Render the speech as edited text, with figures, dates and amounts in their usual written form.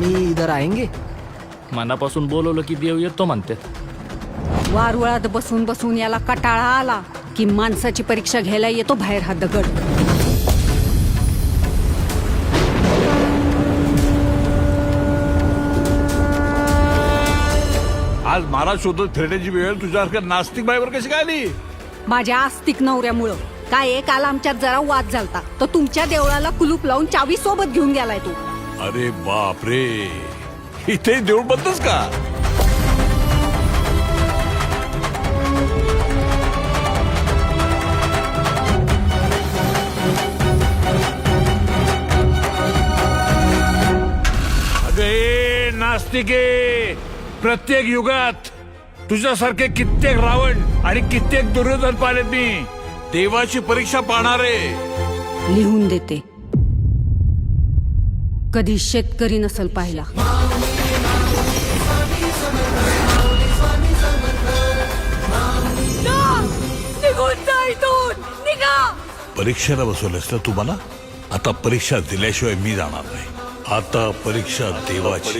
आम्ही इधर आएंगे. मनापासून बोलवलं की देव येतो म्हणते. वारुळात बसून बसून याला कटाळा आला की माणसाची परीक्षा घ्यायला येतो बाहेर हा दगड. आज महाराज शोधत फिरण्याची वेळ तुझ्यासारख्या नास्तिक बाईवर कशी काय आली? माझ्या आस्तिक नवऱ्यामुळं. काय एक आला आमच्यात जरा वाद झालता तर तुमच्या देवळाला कुलूप लावून चावी सोबत घेऊन गेलाय तू. अरे बाप रे, इथे देऊळ बंदच का? अगे नास्तिके, प्रत्येक युगात तुझ्यासारखे कित्येक रावण आणि कित्येक दुर्योधन पाहिलेत मी. देवाची परीक्षा पाहणारे. लिहून देते. कधी शेतकरी नसल पाहिला. निघून जा इथून, निघा. परीक्षेला बसवलंस ना तुम्हाला? आता परीक्षा दिल्याशिवाय मी जाणार नाही. आता परीक्षा देवाची.